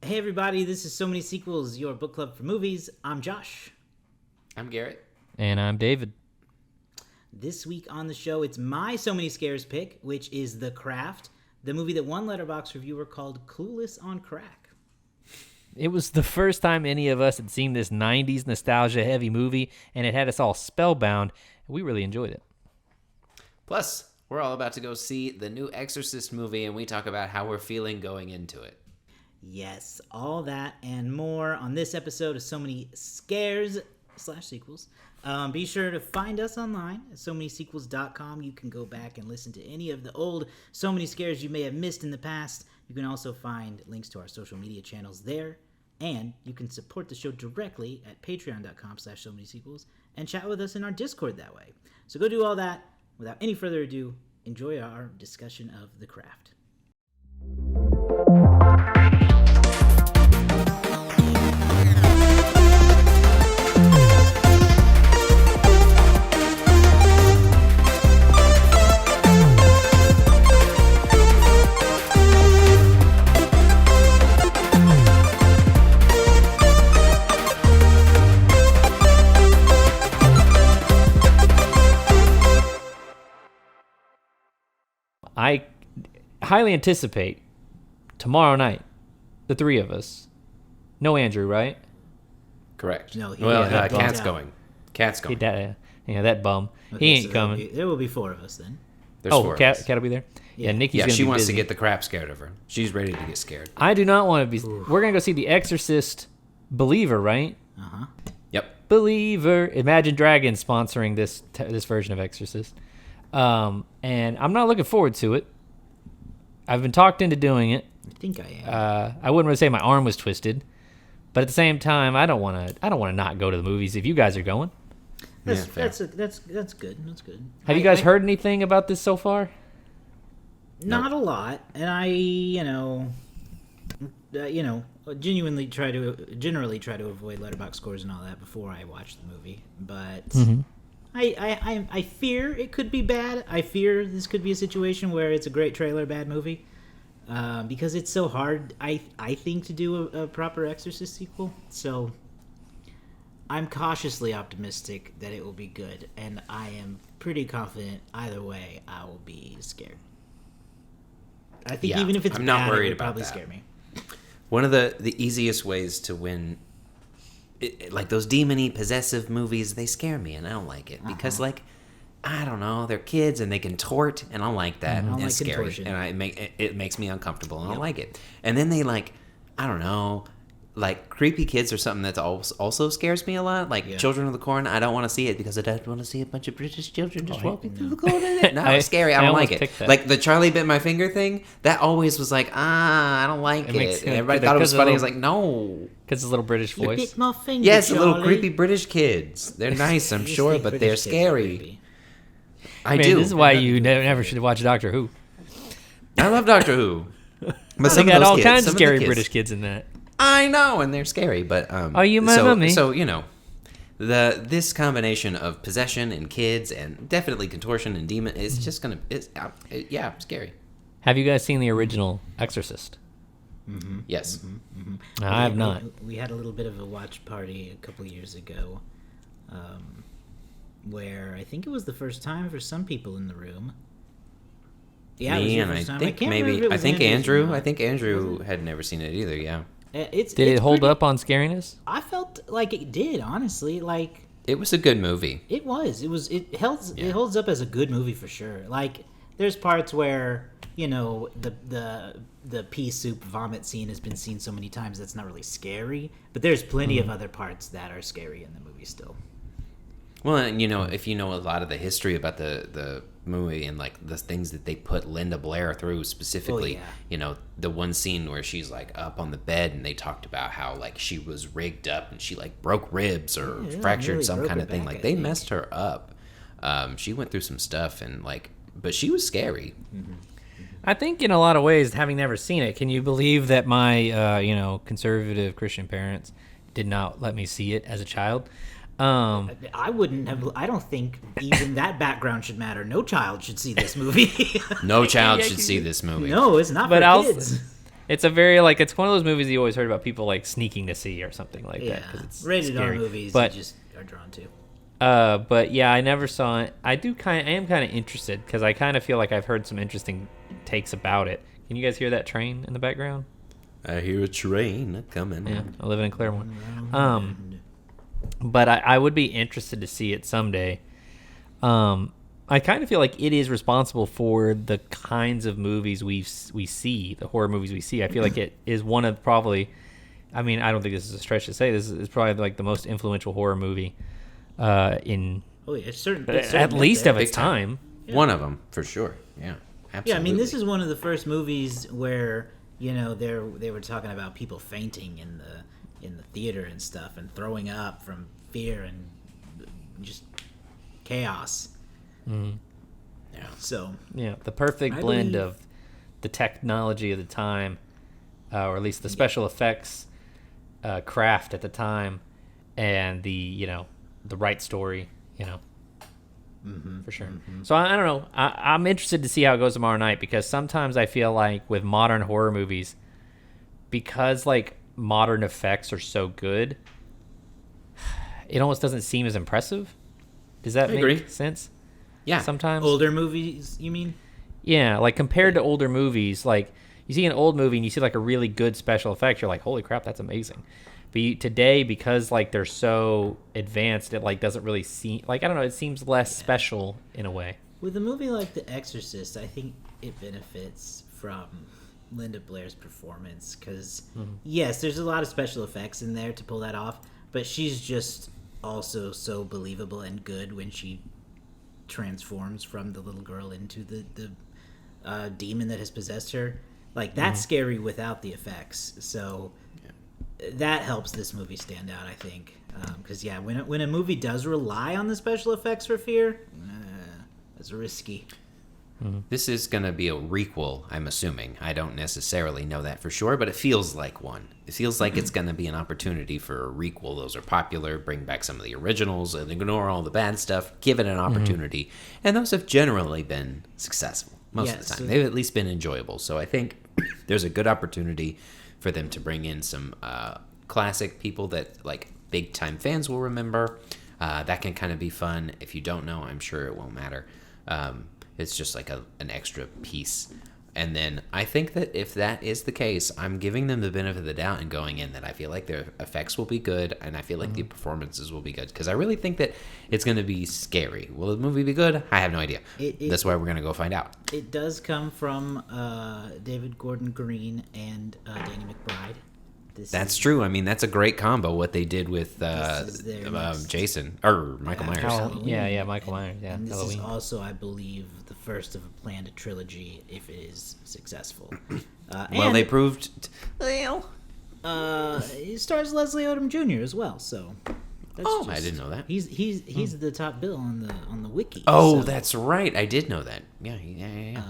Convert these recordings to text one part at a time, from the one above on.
Hey everybody, this is So Many Sequels, your book club for movies. I'm Josh. I'm Garrett. And I'm David. This week on the show, it's my So Many Scares pick, which is The Craft, the movie that one Letterboxd reviewer called Clueless on Crack. It was the first time any of us had seen this 90s nostalgia-heavy movie, and it had us all spellbound. We really enjoyed it. Plus, we're all about to go see the new Exorcist movie, and we talk about how we're feeling going into it. Yes, all that and more on this episode of So Many Scares / sequels. Be sure to find us online at SoManySequels.com. You can go back and listen to any of the old So Many Scares you may have missed in the past. You can also find links to our social media channels there. And you can support the show directly at patreon.com/SoManySequels and chat with us in our Discord that way. So go do all that. Without any further ado, enjoy our discussion of The Craft. I highly anticipate tomorrow night, the three of us. No Andrew, right? Correct. No, Cat's going. Cat's going. That bum. Okay, he ain't so coming. there will be four of us then. There's four of Cat us. will be there? Yeah. Nikki's Yeah, going to be she wants busy. to get the crap scared of her. She's ready to get scared. I do not want to be... We're going to go see The Exorcist Believer, right? Uh-huh. Yep. Believer. Imagine Dragons sponsoring this version of Exorcist. And I'm not looking forward to it. I've been talked into doing it. I think I am. I wouldn't really say my arm was twisted, but at the same time, I don't want to not go to the movies if you guys are going. That's fair. good. That's good. Have you guys heard anything about this so far? Not a lot, and I, generally try to avoid Letterboxd scores and all that before I watch the movie. But I fear it could be bad. I fear this could be a situation where it's a great trailer, bad movie, because it's so hard. I think to do a proper Exorcist sequel. So I'm cautiously optimistic that it will be good, and I am pretty confident either way I will be scared. I think even if it's I'm not bad, worried it would about probably that. scare me. One of the easiest ways to win, like those demon-y, possessive movies, they scare me, and I don't like it. Because, I don't know, they're kids, and they contort, and I don't like that. don't It's like scary, contortion. and it makes me uncomfortable, and I don't like it. And then they, I don't know, creepy kids or something that also scares me a lot. Children of the Corn, I don't want to see it because I don't want to see a bunch of British children just walking through the corn. No, it's scary. I don't like it. that. The Charlie bit my finger thing, that always was I don't like it. And everybody thought it was funny. I was like, no. Because it's a little British You voice. bit my finger, Yes, the little Charlie. creepy British kids. They're nice, I'm You just sure, think but British they're kids are scary. creepy. I Man, do. this is why you never should watch Doctor Who. I love Doctor Who. But They some got of those all kids, kinds some of the scary kids- British kids in that. I know, and they're scary, but Are you my mummy? So this combination of possession and kids and definitely contortion and demon is just gonna scary. Have you guys seen the original Exorcist? Yes. I have not. We had a little bit of a watch party a couple years ago, where I think it was the first time for some people in the room. Yeah, it was Me the and I first time. think can't remember if maybe it was Andrew. or not. I think Andrew had never seen it either. Yeah. Did Did it hold up on scariness? I felt like it did, honestly. It was a good movie. It was. It holds up as a good movie for sure. There's parts where the pea soup vomit scene has been seen so many times that's not really scary. But there's plenty of other parts that are scary in the movie still. Well, and if you know a lot of the history about the movie and the things that they put Linda Blair through specifically, the one scene where she's up on the bed and they talked about how she was rigged up and she broke ribs or fractured really some broke kind her of thing. back, I They think. messed her up. She went through some stuff and but she was scary. I think in a lot of ways, having never seen it, can you believe that my conservative Christian parents did not let me see it as a child? I wouldn't have. I don't think even that background should matter. No child should see this movie. No child should see this movie. No, it's not But for I'll- kids. It's a very like it's one of those movies you always heard about people like sneaking to see or something like that because it's rated scary. R movies but you just are drawn to. but yeah, I never saw it. I am kind of interested because I kind of feel like I've heard some interesting takes about it. Can you guys hear that train in the background? I hear a train coming. Yeah, I live in Claremont. But I would be interested to see it someday. I kind of feel like it is responsible for the kinds of movies we see, the horror movies we see. I feel like it is one of probably, I mean, I don't think this is a stretch to say, this is probably like the most influential horror movie in it's at least of its time. Yeah. One of them, for sure. Yeah, absolutely. Yeah, I mean, this is one of the first movies where, you know, they were talking about people fainting in the theater and stuff and throwing up from fear and just chaos. Mm-hmm. Yeah. So the perfect blend of the technology of the time, or at least the special effects craft at the time, and the right story, for sure. Mm-hmm. So I don't know. I'm interested to see how it goes tomorrow night because sometimes I feel like with modern horror movies, because like modern effects are so good, it almost doesn't seem as impressive. Does that make sense? Yeah. Sometimes older movies, you mean? Yeah, like compared to older movies, like you see an old movie and you see like a really good special effect, you're like, holy crap, that's amazing. But today, because like they're so advanced, it like doesn't really seem like, I don't know, it seems less special in a way. With a movie like The Exorcist, I think it benefits from Linda Blair's performance because yes, there's a lot of special effects in there to pull that off, but she's just also so believable and good when she transforms from the little girl into the demon that has possessed her. Like that's scary without the effects, so that helps this movie stand out, I think, because when a movie does rely on the special effects for fear, it's risky. This is going to be a requel, I'm assuming. I don't necessarily know that for sure, but it feels like one. It feels like it's going to be an opportunity for a requel. Those are popular. Bring back some of the originals and ignore all the bad stuff. Give it an opportunity. And those have generally been successful most of the time. They've at least been enjoyable. So I think there's a good opportunity for them to bring in some classic people that like big-time fans will remember. That can kind of be fun. If you don't know, I'm sure it won't matter. It's just like an extra piece. And then I think that if that is the case, I'm giving them the benefit of the doubt and going in that I feel like their effects will be good and I feel like the performances will be good. Because I really think that it's going to be scary. Will the movie be good? I have no idea. That's why we're going to go find out. It does come from David Gordon Green and Danny McBride. That's true. I mean, that's a great combo, what they did with Jason, or Michael Myers. Yeah, Michael Myers. Yeah, and this Halloween. is also, I believe, the first of a planned trilogy if it is successful. Well, they proved... it stars Leslie Odom Jr. as well, so... I didn't know that. He's the top bill on the wiki. Oh, so. That's right. I did know that. Yeah.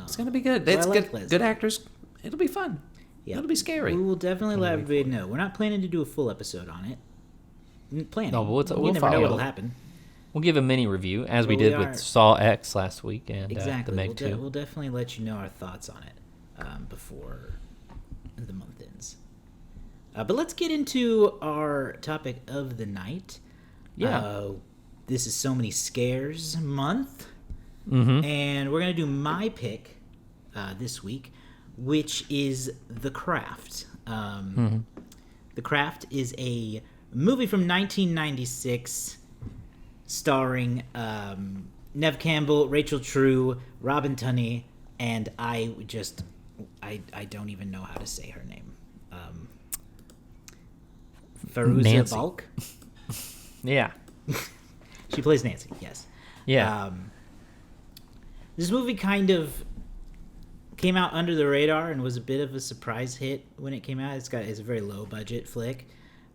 It's going to be good. It's good. Good actors. It'll be fun. Yep. It'll be scary. We will definitely let everybody know. We're not planning to do a full episode on it. Planning. No, we'll never know what'll happen. We'll give a mini review, as we did with Saw X last week and exactly. the Meg 2. We'll definitely let you know our thoughts on it before the month ends. But let's get into our topic of the night. Yeah. This is So Many Scares month. Mm-hmm. And we're going to do my pick this week, which is The Craft. The Craft is a movie from 1996 starring Neve Campbell, Rachel True, Robin Tunney, and I don't even know how to say her name. Fairuza Balk? Yeah. She plays Nancy, yes. Yeah. This movie kind of came out under the radar and was a bit of a surprise hit when it came out. It's a very low budget flick,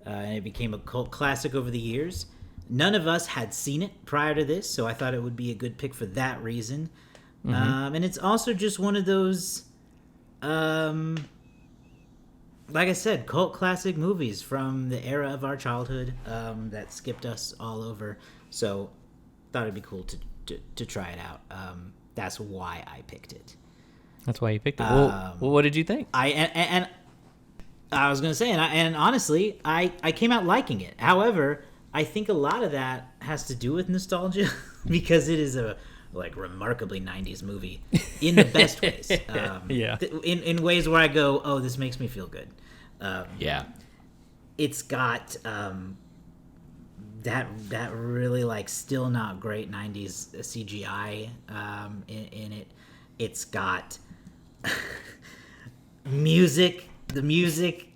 and it became a cult classic over the years. None of us had seen it prior to this, so I thought it would be a good pick for that reason. And it's also just one of those, like I said, cult classic movies from the era of our childhood that skipped us all over. So thought it'd be cool to try it out. That's why I picked it. That's why you picked it. Well, what did you think? And I was gonna say, and honestly, I came out liking it. However, I think a lot of that has to do with nostalgia because it is a remarkably 90s movie in the best ways. In ways where I go, oh, this makes me feel good. Yeah. It's got that really still not great 90s CGI in it. It's got music. The music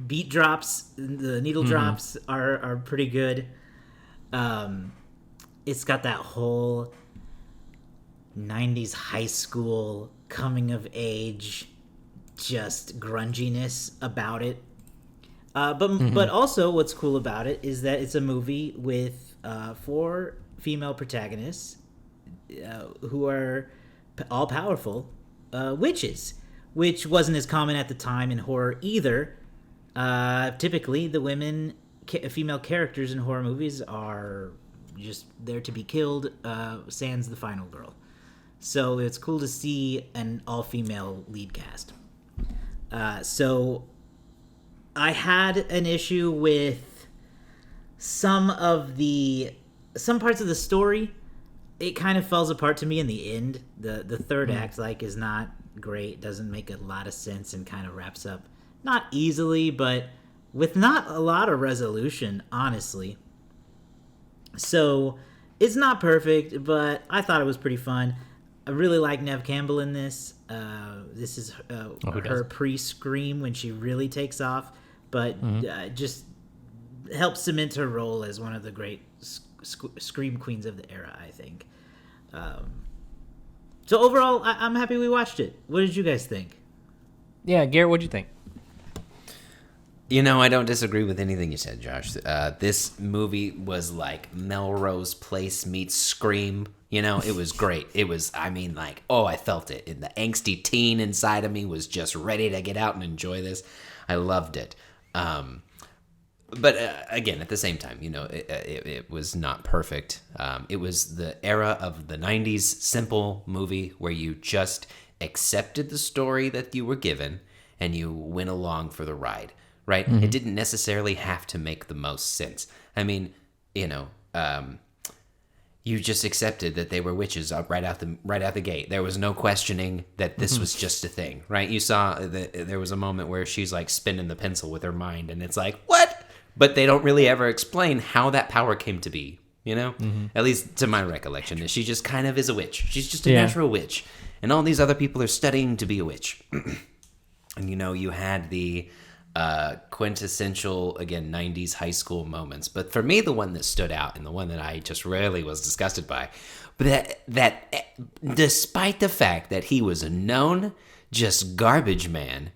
beat drops, the needle drops are pretty good. It's got that whole 90s high school coming of age just grunginess about it. But also what's cool about it is that it's a movie with 4 female protagonists who are all powerful witches, which wasn't as common at the time in horror either. Typically, the female characters in horror movies are just there to be killed, sans the final girl. So it's cool to see an all-female lead cast. So I had an issue with some parts of the story. It kind of falls apart to me in the end. The third act is not great, doesn't make a lot of sense, and kind of wraps up not easily, but with not a lot of resolution, honestly. So it's not perfect, but I thought it was pretty fun. I really like Neve Campbell in this. This is her pre-Scream when she really takes off, but just helps cement her role as one of the great Scream queens of the era, I think. So overall, I'm happy we watched it. What did you guys think? Yeah, Garrett, what'd you think? I don't disagree with anything you said, Josh. This movie was like Melrose Place meets Scream. It was great. It was, I felt it. And the angsty teen inside of me was just ready to get out and enjoy this. I loved it. But again, at the same time, it was not perfect. It was the era of the 90s simple movie where you just accepted the story that you were given and you went along for the ride, right? It didn't necessarily have to make the most sense. You just accepted that they were witches right out the gate. There was no questioning that this was just a thing, right? You saw that there was a moment where she's spinning the pencil with her mind, and it's like, what? But they don't really ever explain how that power came to be, At least to my recollection, she just kind of is a witch. She's just a natural witch, and all these other people are studying to be a witch. And you had the quintessential, again, 90s high school moments. But for me, the one that stood out and the one that I just really was disgusted by, but that despite the fact that he was a known just garbage man,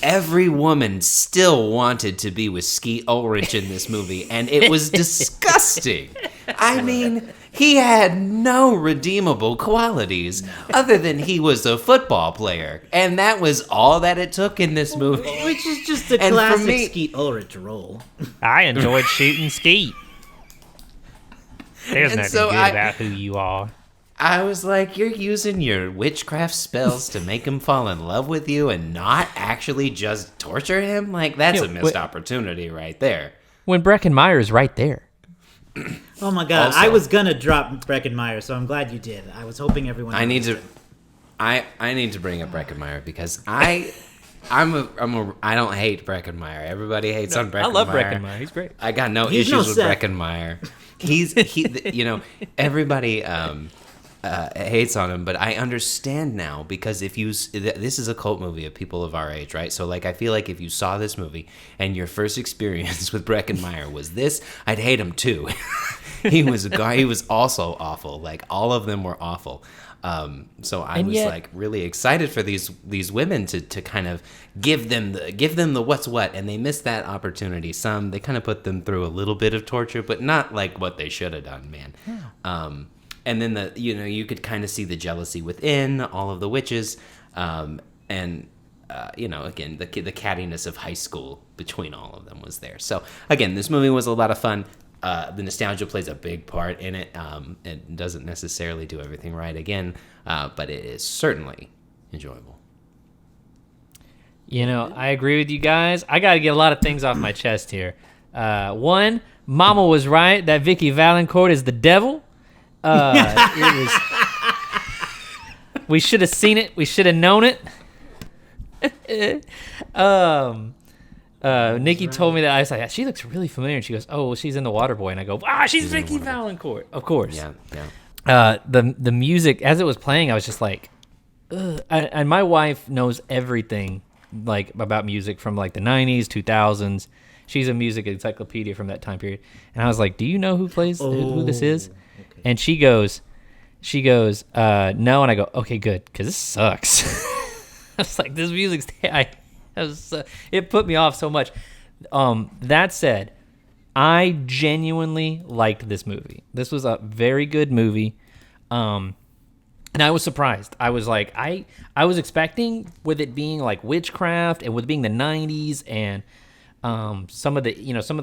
every woman still wanted to be with Skeet Ulrich in this movie, and it was disgusting. He had no redeemable qualities other than he was a football player, and that was all that it took in this movie. Which is just a classic Skeet Ulrich role. I enjoyed shooting Skeet. There's nothing good about who you are. I was like, you're using your witchcraft spells to make him fall in love with you and not actually just torture him? That's a missed opportunity right there. When Breckenmeyer's right there. Oh my god, also, I was gonna drop Breckenmeyer, so I'm glad you did. I was hoping everyone I need to bring up Breckenmeyer because I don't hate Breckenmeyer. Everybody hates on Breckenmeyer. I love Breckenmeyer. He's great. I got no issues with Breckenmeyer. Everybody hates on him, but I understand now because this is a cult movie of people of our age, right? So I feel like if you saw this movie and your first experience with Breckenmeyer was this, I'd hate him too. He was a guy. He was also awful. All of them were awful. So I was really excited for these women to kind of give them the what's what, and they missed that opportunity. They kind of put them through a little bit of torture, but not what they should have done, man. Yeah. And then you could kind of see the jealousy within all of the witches, and again the cattiness of high school between all of them was there. So again, this movie was a lot of fun. The nostalgia plays a big part in it. It doesn't necessarily do everything right again, but it is certainly enjoyable. You know, I agree with you guys. I got to get a lot of things off my chest here. One, Mama was right that Vicky Valancourt is the devil. We should have seen it. We should have known it. Nikki told me that. I was like, she looks really familiar. And she goes, oh, well, she's in The Waterboy. And I go, she's Vicky Valancourt. Of course. Yeah. The music, as it was playing, I was just like, ugh. And my wife knows everything like about music from like the 90s, 2000s. She's a music encyclopedia from that time period. And I was like, do you know who this is? Okay. And she goes, no. And I go, okay, good. Because this sucks. I was like, this music's, it put me off so much. That said, I genuinely liked this movie. This was a very good movie. And I was surprised. I was like, I was expecting with it being like witchcraft and with it being the 90s and some of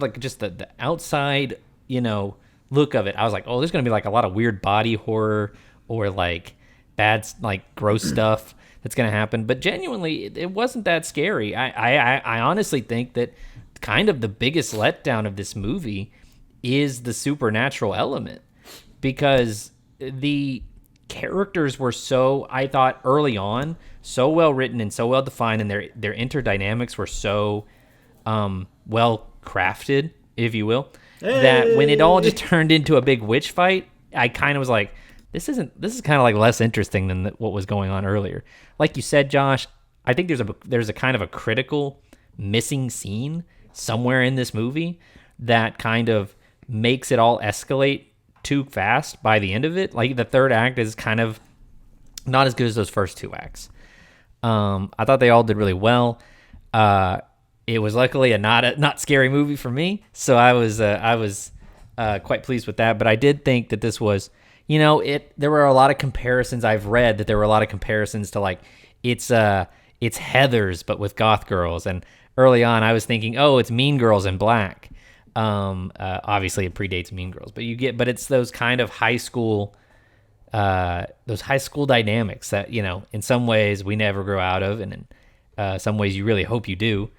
like just the outside, look of it. I was like, oh, there's going to be like a lot of weird body horror or like bad, like gross stuff that's going to happen. But genuinely, it wasn't that scary. I honestly think that kind of the biggest letdown of this movie is the supernatural element, because the characters were I thought early on, so well written and so well defined, and their interdynamics were so well crafted, if you will, that when it all just turned into a big witch fight, I kind of was like, this is kind of like less interesting than what was going on earlier. Like you said, Josh, I think there's a kind of a critical missing scene somewhere in this movie that kind of makes it all escalate too fast by the end of it. Like the third act is kind of not as good as those first two acts. I thought they all did really well. It was luckily a not scary movie for me, so I was quite pleased with that. But I did think that this was, there were a lot of comparisons. I've read that there were a lot of comparisons to like it's Heathers but with goth girls, and early on I was thinking, oh, it's Mean Girls in black. Obviously it predates Mean Girls, but it's those kind of high school dynamics that, in some ways we never grow out of, and in some ways you really hope you do.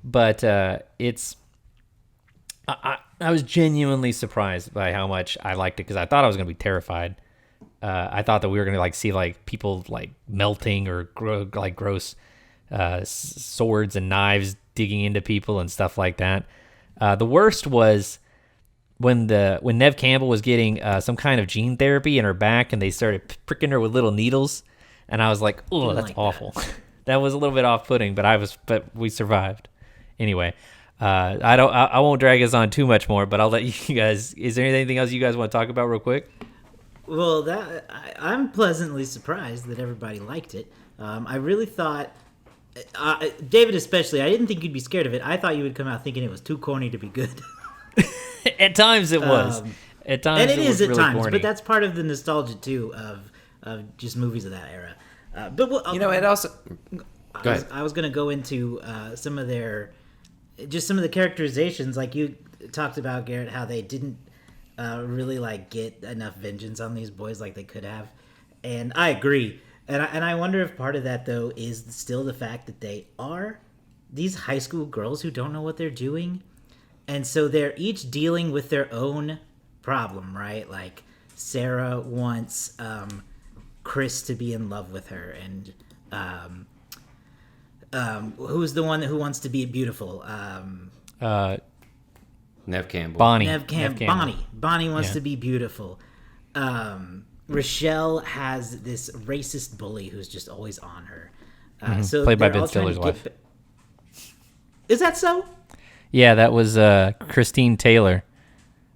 But I was genuinely surprised by how much I liked it, because I thought I was going to be terrified. I thought that we were going to like see like people like melting or gross swords and knives digging into people and stuff like that. The worst was when Neve Campbell was getting some kind of gene therapy in her back, and they started pricking her with little needles, and I was like, "Oh, that's like awful." That was a little bit off-putting, but we survived. Anyway, I won't drag us on too much more, but I'll let you guys. Is there anything else you guys want to talk about real quick? Well, I'm pleasantly surprised that everybody liked it. I really thought. David especially, I didn't think you'd be scared of it. I thought you would come out thinking it was too corny to be good. At times it was. At times and it is at really times, corny. but that's part of the nostalgia too of just movies of that era. But it also. Go ahead. I was going to go into some of the characterizations, like you talked about, Garrett, how they didn't really like get enough vengeance on these boys like they could have, and I agree. And I wonder if part of that, though, is still the fact that they are these high school girls who don't know what they're doing. And so they're each dealing with their own problem, right? Like, Sarah wants Chris to be in love with her. And who's the one who wants to be beautiful? Neve Campbell. Bonnie. Bonnie wants to be beautiful. Rochelle has this racist bully who's just always on her. So played by Ben Stiller's wife. Is that so? Yeah, that was Christine Taylor,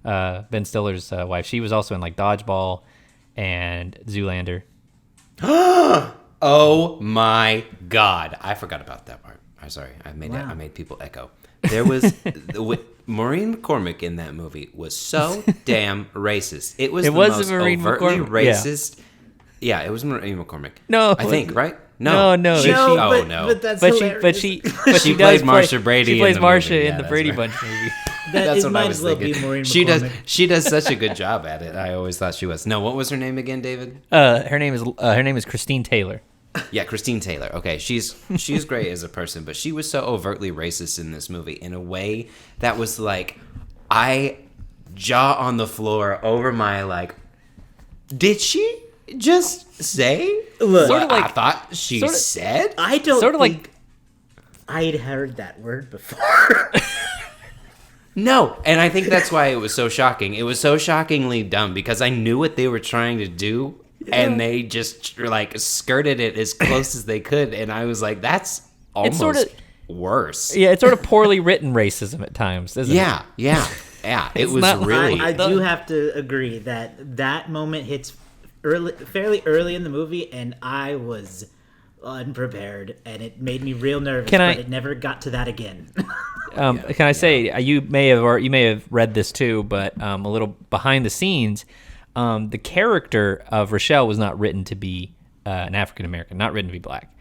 Ben Stiller's wife. She was also in like Dodgeball and Zoolander. Oh my God! I forgot about that part. I'm sorry. I made people echo. There was Maureen McCormick in that movie was so damn racist. It was most Maureen overtly McCormick? Racist. Yeah, it was Maureen McCormick. No, I think right. No. But that's hilarious. But she plays Marsha Brady. She plays Marsha in the that's Brady right. Bunch movie. That's what I was well thinking. Be Maureen McCormick. She does such a good job at it. I always thought she was. No, what was her name again, David? Her name is Christine Taylor. Yeah, Christine Taylor. Okay, she's great as a person, but she was so overtly racist in this movie in a way that was like, I jaw on the floor over my like, did she just say Look, what sort of like, I thought she said? I don't sort of think like I'd heard that word before. No, and I think that's why it was so shocking. It was so shockingly dumb because I knew what they were trying to do, and they just like skirted it as close as they could, and I was like, that's almost sort of worse. Yeah, it's sort of poorly written racism at times, isn't it? Yeah. It was not- really. I do have to agree that moment hits fairly early in the movie, and I was unprepared, and it made me real nervous. But it never got to that again. Can I say you may have read this too, but a little behind the scenes, the character of Rochelle was not written to be an African American, not written to be black,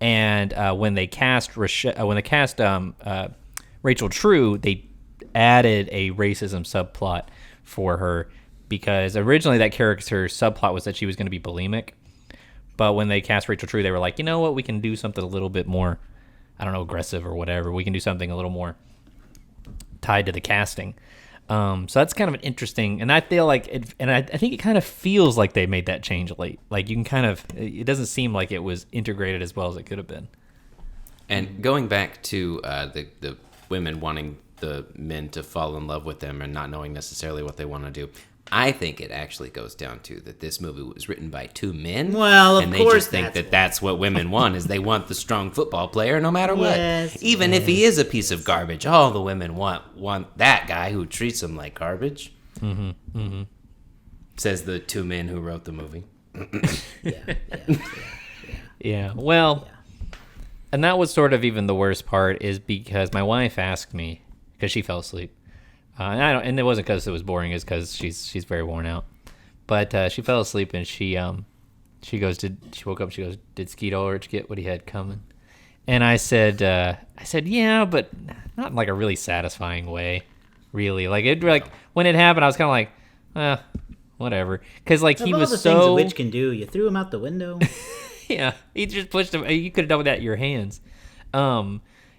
and when they cast Rachel True, they added a racism subplot for her because originally that character's subplot was that she was going to be bulimic, but when they cast Rachel True, they were like, you know what, we can do something a little bit more, I don't know, aggressive or whatever. We can do something a little more tied to the casting. So that's kind of an interesting, and I feel like I think it kind of feels like they made that change late. Like you can kind of, it doesn't seem like it was integrated as well as it could have been. And going back to the women wanting the men to fall in love with them and not knowing necessarily what they want to do, I think it actually goes down to that this movie was written by two men. Well, of and course they just think that's what women want, is they want the strong football player no matter what. Even if he is a piece of garbage, all the women want that guy who treats them like garbage. Says the two men who wrote the movie. Yeah. Well, and that was sort of even the worst part, is because my wife asked me, because she fell asleep. And it wasn't because it was boring; it's because she's very worn out. But she fell asleep, and she woke up. She goes, "Did Skeet Ulrich get what he had coming?" And I said, "Yeah, but not in like a really satisfying way, really. Like when it happened, I was kind of like, whatever, because like he was all the so things a witch can do. You threw him out the window." Yeah, he just pushed him. You could have done that with your hands.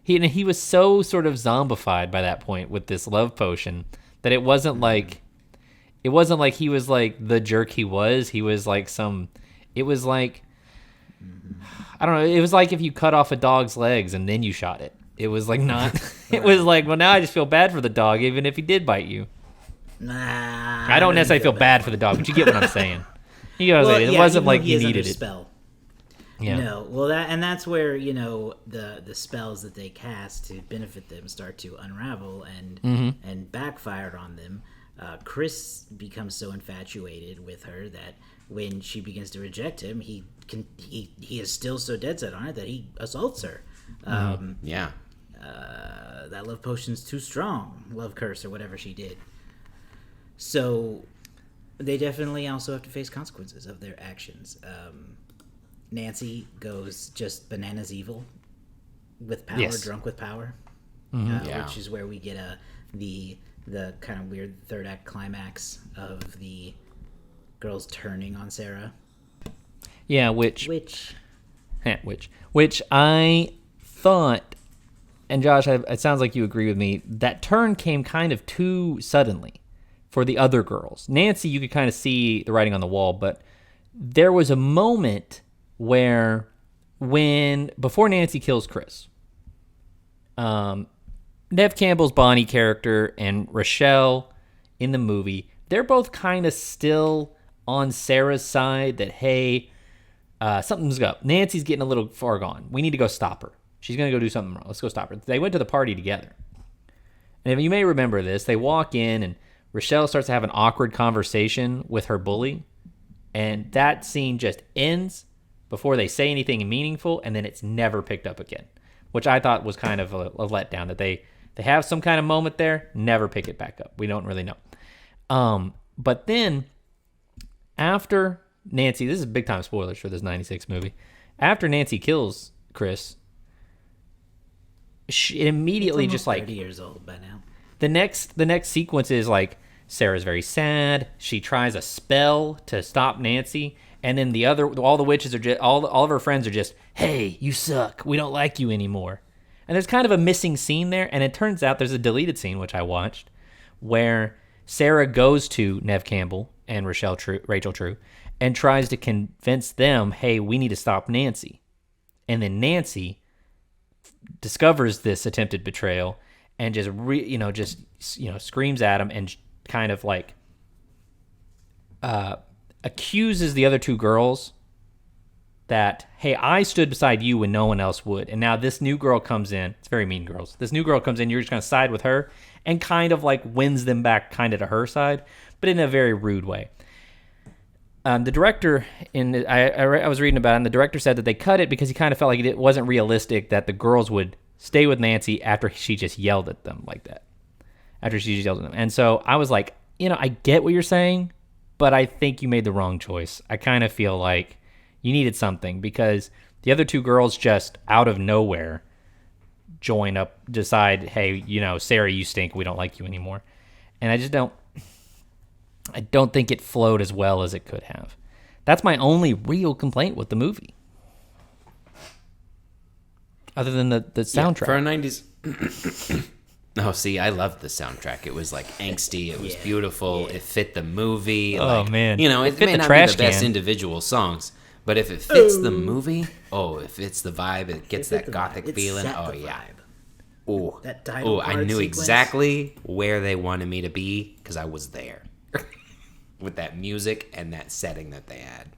He was so sort of zombified by that point with this love potion that it wasn't like he was like the jerk he was. He was like it was like, I don't know. It was like if you cut off a dog's legs and then you shot it. It was like not. It was like, well, now I just feel bad for the dog, even if he did bite you. Nah, I don't necessarily feel bad for the dog, but you get what I'm saying. You know what I'm saying? It wasn't like you needed it. Spell. Yeah. No, well, that's where the spells that they cast to benefit them start to unravel and backfire on them. Chris becomes so infatuated with her that when she begins to reject him, he is still so dead set on it that he assaults her. That love potion's too strong, love curse or whatever she did. So they definitely also have to face consequences of their actions. Nancy goes just bananas evil with power, drunk with power, which is where we get the kind of weird third act climax of the girls turning on Sarah. Yeah, which I thought, and Josh, it sounds like you agree with me, that turn came kind of too suddenly for the other girls. Nancy, you could kind of see the writing on the wall, but there was a moment where before Nancy kills Chris, Nev Campbell's Bonnie character and Rochelle in the movie, they're both kind of still on Sarah's side that, hey, something's up. Nancy's getting a little far gone. We need to go stop her. She's going to go do something wrong. Let's go stop her. They went to the party together. And if you may remember this, they walk in and Rochelle starts to have an awkward conversation with her bully. And that scene just ends before they say anything meaningful, and then it's never picked up again, which I thought was kind of a letdown, that they have some kind of moment there, never pick it back up. We don't really know. But then after Nancy, this is big time spoilers for this 96 movie, after Nancy kills Chris, it immediately just like 30 years old by now. The next sequence is like Sarah's very sad. She tries a spell to stop Nancy, And then all the witches are just, all of her friends are just, hey, you suck. We don't like you anymore. And there's kind of a missing scene there. And it turns out there's a deleted scene, which I watched, where Sarah goes to Nev Campbell and Rachel True and tries to convince them, hey, we need to stop Nancy. And then Nancy discovers this attempted betrayal and just screams at him and kind of like accuses the other two girls that, hey, I stood beside you when no one else would, and now this new girl comes in. It's very mean girls. This new girl comes in, you're just going to side with her, and kind of like wins them back kind of to her side, but in a very rude way. The director, I was reading about it, and the director said that they cut it because he kind of felt like it wasn't realistic that the girls would stay with Nancy after she just yelled at them like that. After she just yelled at them. And so I was like, I get what you're saying, but I think you made the wrong choice. I kind of feel like you needed something because the other two girls just out of nowhere join up, decide, hey, Sarah, you stink. We don't like you anymore. And I don't think it flowed as well as it could have. That's my only real complaint with the movie. Other than the soundtrack. For a 90s... Oh, see, I loved the soundtrack. It was like angsty. It was beautiful. Yeah. It fit the movie. Oh, man. It may not be the best individual songs, but if it fits the movie, it fits the vibe. It gets that gothic feeling. Oh, yeah. Oh, that title I knew exactly where they wanted me to be because I was there with that music and that setting that they had.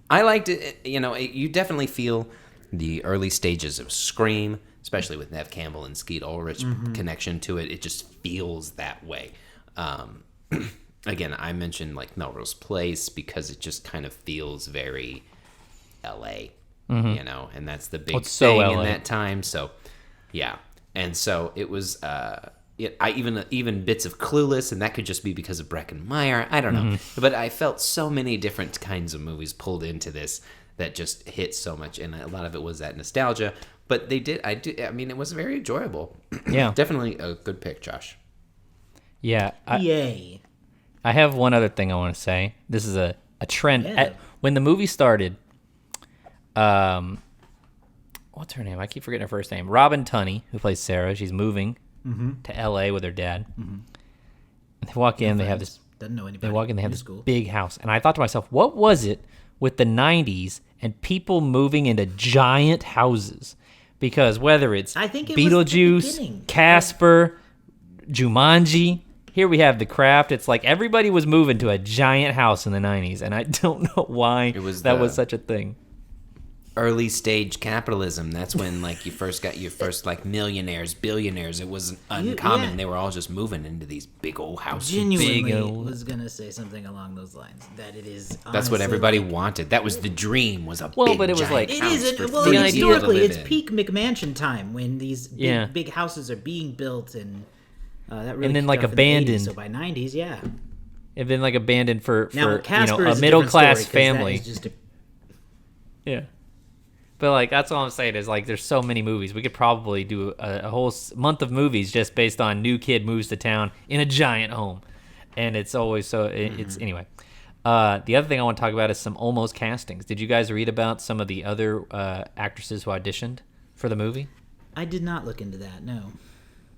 I liked it. You definitely feel the early stages of Scream, especially with Nev Campbell and Skeet Ulrich's connection to it. It just feels that way. Again, I mentioned like Melrose Place because it just kind of feels very L.A., and that's the big thing in that time. So, yeah. And so it was, even bits of Clueless, and that could just be because of Breckin Meyer. I don't know. But I felt so many different kinds of movies pulled into this that just hit so much, and a lot of it was that nostalgia. But it was very enjoyable. Yeah. Definitely a good pick, Josh. Yeah. Yay. I have one other thing I want to say. This is a trend. Yeah. When the movie started, what's her name? I keep forgetting her first name. Robin Tunney, who plays Sarah. She's moving to L.A. with her dad. They walk in. They have this. Doesn't know anybody. They walk in. They have this big house, and I thought to myself, what was it with the '90s and people moving into giant houses? Because whether it's Beetlejuice, Casper, Jumanji, here we have The Craft. It's like everybody was moving to a giant house in the 90s, and I don't know why that was such a thing. Early stage capitalism. That's when you first got your first millionaires, billionaires. It was uncommon. Yeah. They were all just moving into these big old houses. Genuinely was gonna say something along those lines. That it is. That's what everybody wanted. That was the dream. Was a big but it was like it house is. Historically, it's peak McMansion time when these big houses are being built and that really. And then abandoned. 80s, so by 90s, yeah. And then abandoned for a middle class family. Yeah. But that's all I'm saying is there's so many movies. We could probably do a whole month of movies just based on new kid moves to town in a giant home, and it's always so. It's anyway. The other thing I want to talk about is some almost castings. Did you guys read about some of the other actresses who auditioned for the movie? I did not look into that. No.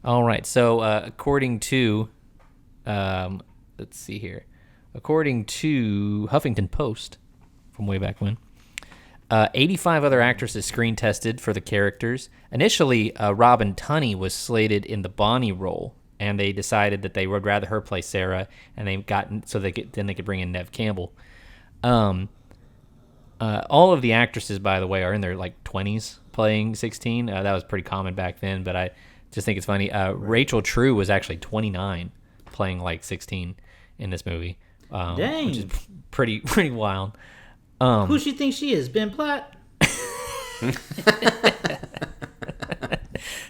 All right. So according to, let's see here, according to Huffington Post, from way back when. 85 other actresses screen tested for the characters. Initially, Robin Tunney was slated in the Bonnie role, and they decided that they would rather her play Sarah, and they could bring in Nev Campbell. All of the actresses, by the way, are in their 20s playing 16. That was pretty common back then, but I just think it's funny. Rachel True was actually 29 playing 16 in this movie. Dang. Which is pretty wild. Who she thinks she is? Ben Platt?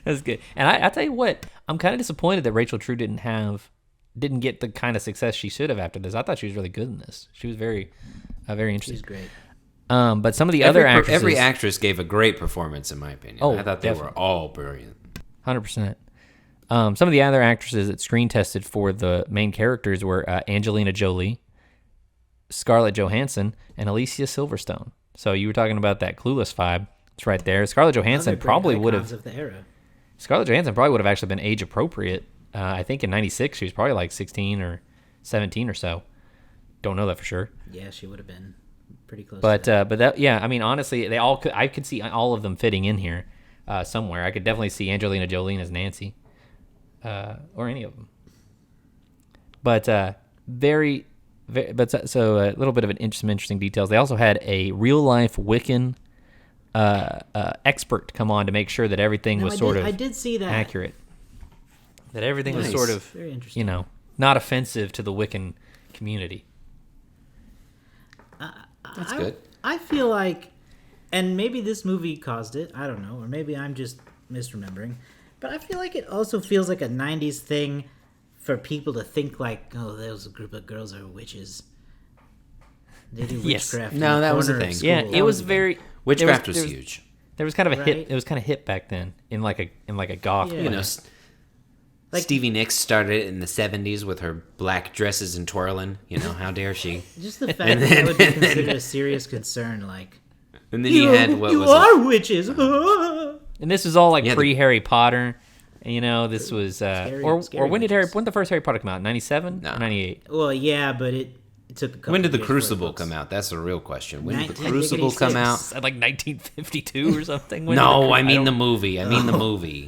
That's good. And I tell you what, I'm kind of disappointed that Rachel True didn't get the kind of success she should have after this. I thought she was really good in this. She was very interesting. She's great. But some of the other actresses... Every actress gave a great performance, in my opinion. I thought they were all brilliant. 100%. Some of the other actresses that screen tested for the main characters were Angelina Jolie, Scarlett Johansson and Alicia Silverstone. So you were talking about that Clueless vibe. It's right there. Scarlett Johansson probably would have. Of the era. Scarlett Johansson probably would have actually been age appropriate. I think in '96 she was probably like 16 or 17 or so. Don't know that for sure. Yeah, she would have been pretty close. But I mean, honestly, they all could. I could see all of them fitting in here somewhere. I could definitely see Angelina Jolie as Nancy, or any of them. But so a little bit of some interesting details. They also had a real life Wiccan expert come on to make sure that everything was I did see that accurate. That everything was Nice. sort of, Very interesting. not offensive to the Wiccan community. That's good. I feel like, and maybe this movie caused it, I don't know, or maybe I'm just misremembering, but I feel like it also feels like a 90s thing for people to think like, oh, there's a group of girls are witches. They do Yes. witchcraft. No, in the that was the corner of thing. school. Yeah, That it was a thing. very Witchcraft there was huge. There was kind of a hit. Right. It was kind of hit back then in like a goth. Yeah. way. You know, Like- Stevie Nicks started it in the 70s with her black dresses and twirling. You know, how dare she? Just the fact that that would be considered a serious concern, like, And then you had, what you was are it? witches. And this was all like Yeah, pre Harry Potter. This was Scary or witches. when did the first Harry Potter come out? 97 No. or 98? Well, yeah, but it took a couple When did the years for Crucible books. come out? That's the real question. When did the 1986. Crucible come out? Is that like 1952 or something? When did No, it I come- mean don't- the movie. I mean the movie.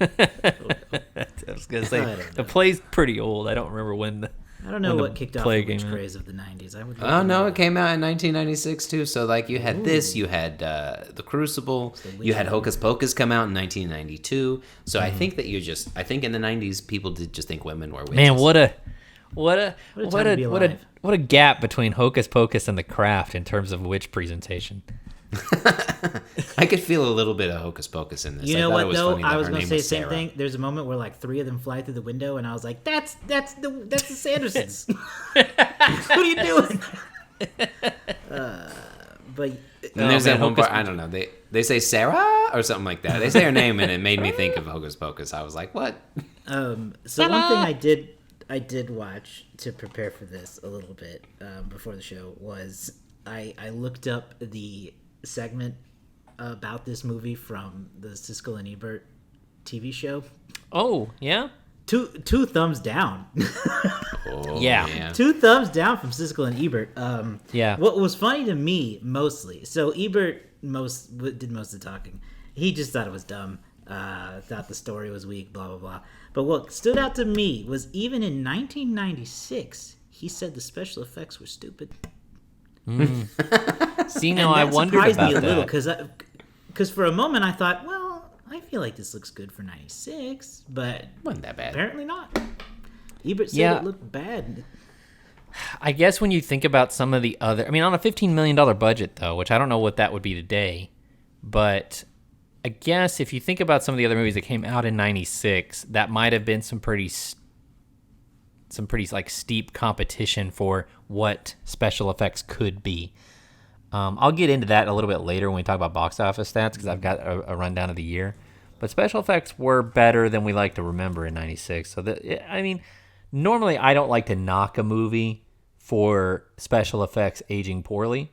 I was gonna I say don't know. the play's pretty old. I don't remember when. I don't know when the what kicked off play the witch came out. craze of the 90s. I would. Oh no, it came out in 1996 too. So like you had this, you had the Crucible, you had Hocus Pocus come out in 1992. So I think that I think in the 90s people did just think women were witches. Man, what a time to be alive. what a gap between Hocus Pocus and The Craft in terms of witch presentation. I could feel a little bit of Hocus Pocus in this. You I know thought it what was though? funny that I was her going to name say the was same Sarah. thing. There's a moment where like three of them fly through the window, and I was like, "That's the Sandersons. What are you doing?" But And there's man, that one Hocus part, I don't know, they say Sarah or something like that. They say her name and it made me think of Hocus Pocus. I was like, what? so one thing I did watch to prepare for this a little bit before the show was I looked up the segment about this movie from the Siskel and Ebert TV show. Oh yeah, Two thumbs down. Oh, Yeah. man. 2 thumbs down from Siskel and Ebert. Yeah. What was funny to me mostly, so Ebert did most of the talking. He just thought it was dumb. Thought the story was weak. Blah blah blah. But what stood out to me was even in 1996, he said the special effects were stupid. See, now I That wondered surprised about me a little that. because for a moment I thought, well, I feel like this looks good for 96, but Wasn't that bad. apparently not. Ebert said Yeah. it looked bad. I guess when you think about some of the other, I mean, on a $15 million budget though, which I don't know what that would be today, but I guess if you think about some of the other movies that came out in '96, that might have been some pretty like steep competition for what special effects could be. I'll get into that a little bit later when we talk about box office stats because I've got a rundown of the year. But special effects were better than we like to remember in '96. So I mean, normally I don't like to knock a movie for special effects aging poorly.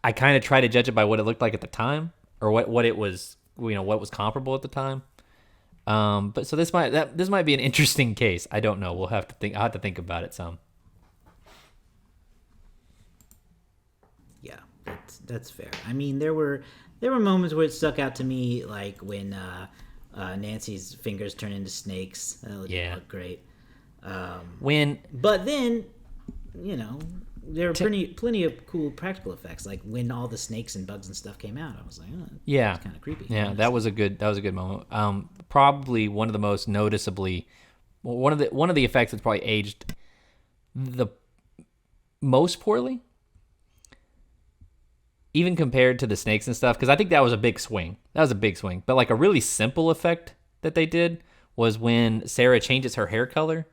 I kind of try to judge it by what it looked like at the time, or what it was, what was comparable at the time. But so this might be an interesting case. I don't know. I'll have to think about it some. Yeah, that's fair. I mean, there were moments where it stuck out to me, like when Nancy's fingers turn into snakes. That looked great. But then, there were plenty of cool practical effects, like when all the snakes and bugs and stuff came out. I was like, oh, Yeah, it's kind of creepy. Yeah, that was a good moment. Probably one of the most noticeably, one of the effects that's probably aged the most poorly, even compared to the snakes and stuff. Because I think that was a big swing. But like a really simple effect that they did was when Sarah changes her hair color.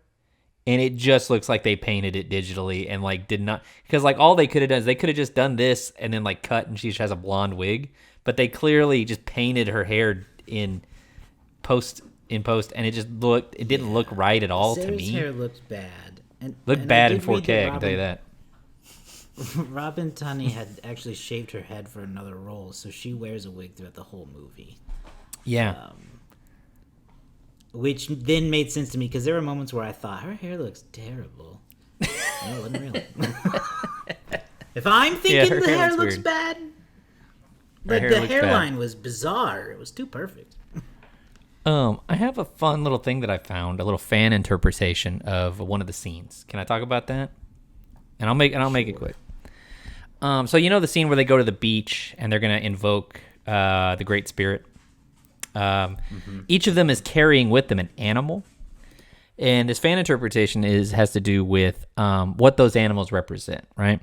And it just looks like they painted it digitally and like did not, because like all they could have done is they could have just done this and then like cut and she just has a blonde wig, but they clearly just painted her hair in post and it didn't look right at all Sarah's to me. hair looked bad. Looked and bad I in did read 4K, I can tell you that. Robin Tunney had actually shaved her head for another role, so she wears a wig throughout the whole movie. Yeah. Which then made sense to me because there were moments where I thought her hair looks terrible. No, it wasn't really. If I'm thinking the hair looks weird. bad, Her like hair the looks hairline bad. was bizarre. It was too perfect. I have a fun little thing that I found, a little fan interpretation of one of the scenes. Can I talk about that? And I'll make it quick. So you know the scene where they go to the beach and they're gonna invoke the Great Spirit. Each of them is carrying with them an animal, and this fan interpretation has to do with what those animals represent, right?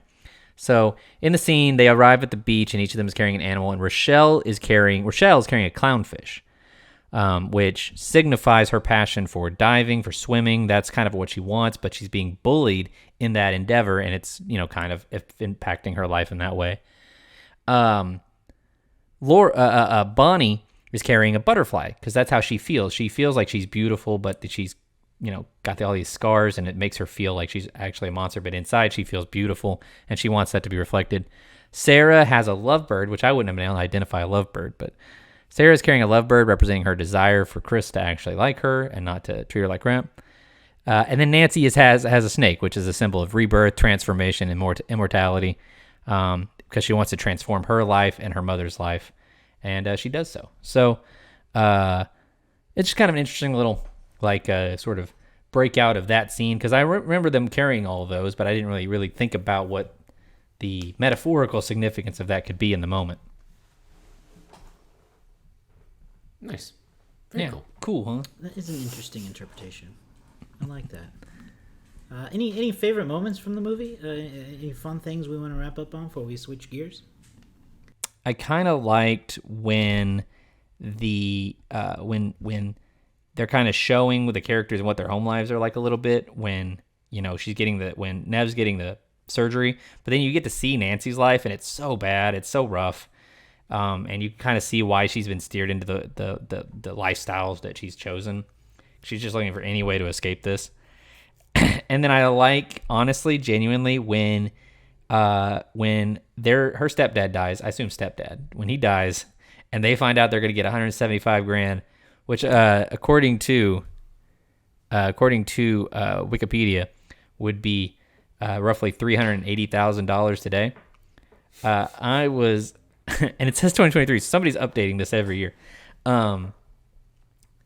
So in the scene, they arrive at the beach, and each of them is carrying an animal, and Rochelle is carrying a clownfish, which signifies her passion for diving, for swimming. That's kind of what she wants, but she's being bullied in that endeavor, and it's kind of impacting her life in that way. Bonnie is carrying a butterfly because that's how she feels. She feels like she's beautiful, but that she's got all these scars, and it makes her feel like she's actually a monster. But inside, she feels beautiful, and she wants that to be reflected. Sarah has a lovebird, which I wouldn't have been able to identify a lovebird, but Sarah's carrying a lovebird representing her desire for Chris to actually like her and not to treat her like crap. And then Nancy has a snake, which is a symbol of rebirth, transformation, and immortality, because she wants to transform her life and her mother's life, and she does so. So it's just kind of an interesting little sort of breakout of that scene, because I remember them carrying all of those, but I didn't really think about what the metaphorical significance of that could be in the moment. Nice. Very cool. Cool, huh? That is an interesting interpretation. I like that. Any favorite moments from the movie? Any fun things we want to wrap up on before we switch gears? I kind of liked when when they're kind of showing with the characters and what their home lives are like a little bit, when when Nev's getting the surgery, but then you get to see Nancy's life, and it's so bad, it's so rough, and you kind of see why she's been steered into the lifestyles that she's chosen. She's just looking for any way to escape this. And then I like, honestly, genuinely, when her stepdad dies, I assume stepdad, when he dies, and they find out they're going to get $175,000, which according to Wikipedia would be roughly $380,000 today. I was, and it says 2023. So somebody's updating this every year.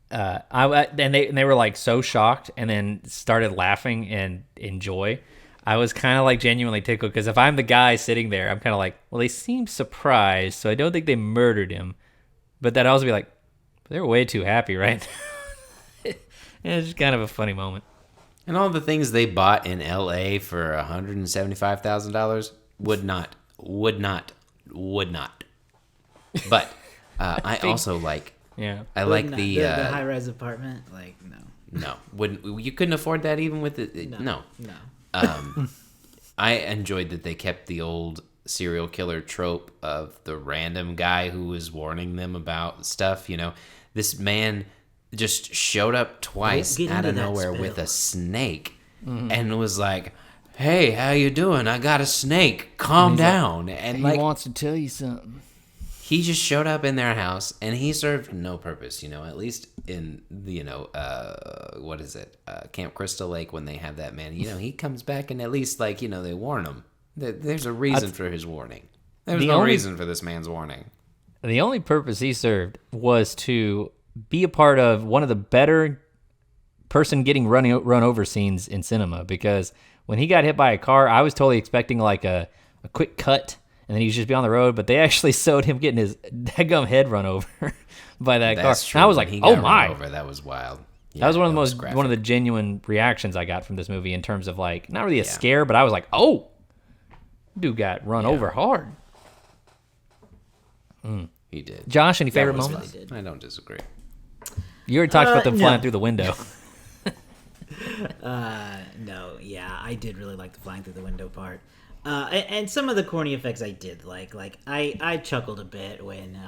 They were like so shocked, and then started laughing and in joy. I was kind of like genuinely tickled, because if I'm the guy sitting there, I'm kind of like, well, they seem surprised, so I don't think they murdered him. But that'd also be like, they're way too happy, right? It's just kind of a funny moment. And all the things they bought in L.A. for $175,000 would not. But I also like. Yeah, I like the high-rise apartment. Like, no, wouldn't you couldn't afford that even with it? No. I enjoyed that they kept the old serial killer trope of the random guy who was warning them about stuff. This man just showed up twice out of nowhere with a snake, and was like, "Hey, how you doing? I got a snake. Calm down." And he wants to tell you something. He just showed up in their house, and he served no purpose, at least in, what is it, Camp Crystal Lake, when they have that man, he comes back, and at least, they warn him. There's a reason for his warning. There's no reason for this man's warning. The only purpose he served was to be a part of one of the better person getting run over scenes in cinema, because when he got hit by a car, I was totally expecting a quick cut, and then he'd just be on the road, but they actually showed him getting his daggum head run over by that car. True. And I was like, oh my. Over, that was wild. Yeah, that was one of the genuine reactions I got from this movie, in terms of not really a scare, but I was like, oh, dude got run over hard. He did. Josh, any favorite moments? I don't disagree. You already talked about them flying through the window. No, yeah, I did really like the flying through the window part. And some of the corny effects I did like. I chuckled a bit when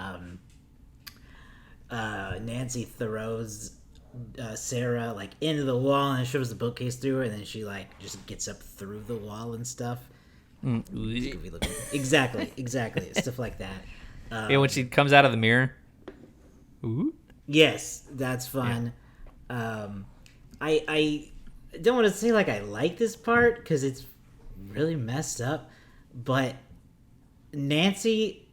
Nancy throws Sarah into the wall and shoves the bookcase through her, and then she just gets up through the wall and stuff. Goofy looking. Exactly. Stuff like that. Yeah, when she comes out of the mirror. Ooh. Yes, that's fun. Yeah. I don't want to say like I like this part because it's really messed up, but Nancy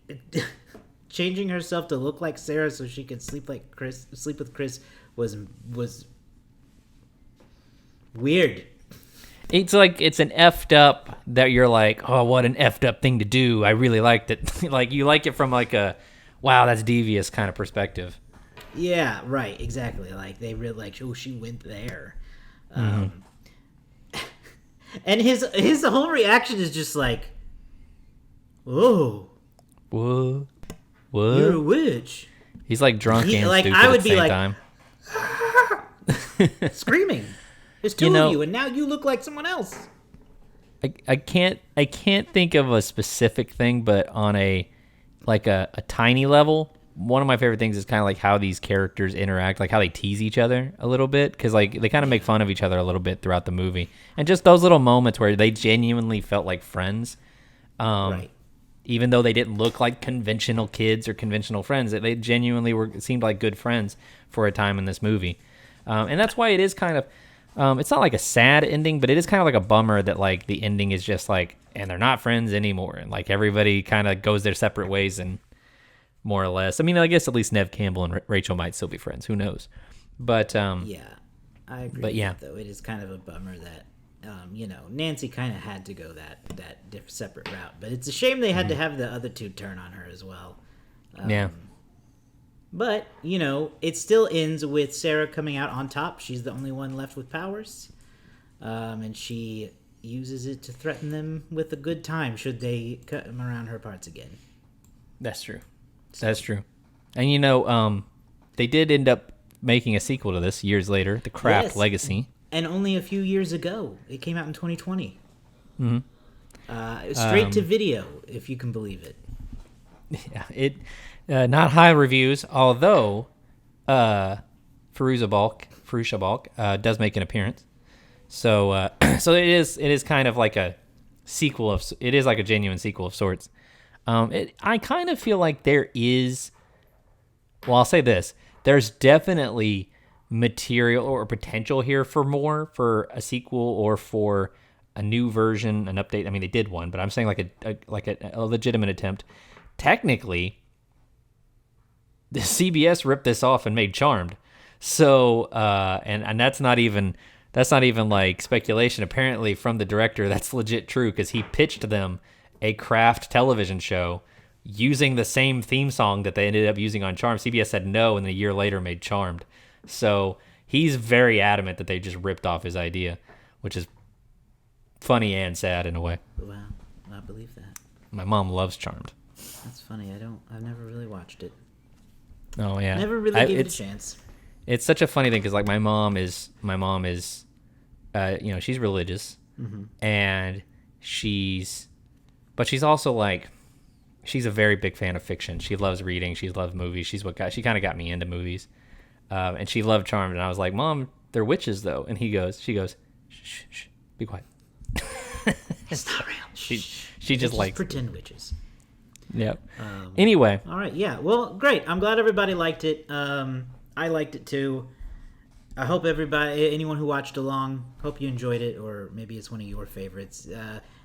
changing herself to look like Sarah so she could sleep with Chris was weird. It's like it's an effed up that you're like, oh, what an effed up thing to do. I really liked it. Like you like it from like a, wow, that's devious kind of perspective. Yeah, right, exactly. Like they really like, oh, she went there, and his whole reaction is just like, oh, what? You're a witch. He's like drunk and like, stupid I would at the be same like, time. Screaming. There's two of you, and now you look like someone else. I can't think of a specific thing, but on a tiny level, one of my favorite things is kind of like how these characters interact, like how they tease each other a little bit, because like they kind of make fun of each other a little bit throughout the movie, and just those little moments where they genuinely felt like friends, Right. Even though they didn't look like conventional kids or conventional friends, that they genuinely seemed like good friends for a time in this movie, and that's why it is kind of. It's not like a sad ending, but it is kind of like a bummer that like the ending is just like, and they're not friends anymore, and like everybody kind of goes their separate ways, and more or less. I mean, I guess at least Nev Campbell and Rachel might still be friends. Who knows? But yeah, I agree. But with yeah, that, though it is kind of a bummer that Nancy kind of had to go that separate route, but it's a shame they had to have the other two turn on her as well. Yeah. But, it still ends with Sarah coming out on top. She's the only one left with powers. And she uses it to threaten them with a good time should they cut them around her parts again. That's true. That's true. And, they did end up making a sequel to this years later, The Craft Legacy. And only a few years ago. It came out in 2020. Mm-hmm. Straight to video, if you can believe it. Yeah, not high reviews, although Fairuza Balk does make an appearance. So so it is kind of like a sequel of, it is like a genuine sequel of sorts. I kind of feel like there is, well, I'll say this, there's definitely material or potential here for a sequel or for a new version, an update. I mean, they did one, but I'm saying like a legitimate attempt. Technically, the CBS ripped this off and made Charmed. So, and that's not even like speculation. Apparently, from the director, that's legit true because he pitched them a craft television show using the same theme song that they ended up using on Charmed. CBS said no, and then a year later made Charmed. So he's very adamant that they just ripped off his idea, which is funny and sad in a way. Wow, I believe that. My mom loves Charmed. That's funny. I've never really watched it. Oh yeah, Never really gave it a chance. It's such a funny thing because like my mom is, she's religious, and she's also like, she's a very big fan of fiction. She loves reading. She loves movies. She kind of got me into movies, and she loved Charmed. And I was like, Mom, they're witches though. And she goes, shh, be quiet. It's not real. She just likes pretend witches. Yep. Anyway. All right. Yeah. Well, great. I'm glad everybody liked it. I liked it too. I hope anyone who watched along, hope you enjoyed it, or maybe it's one of your favorites.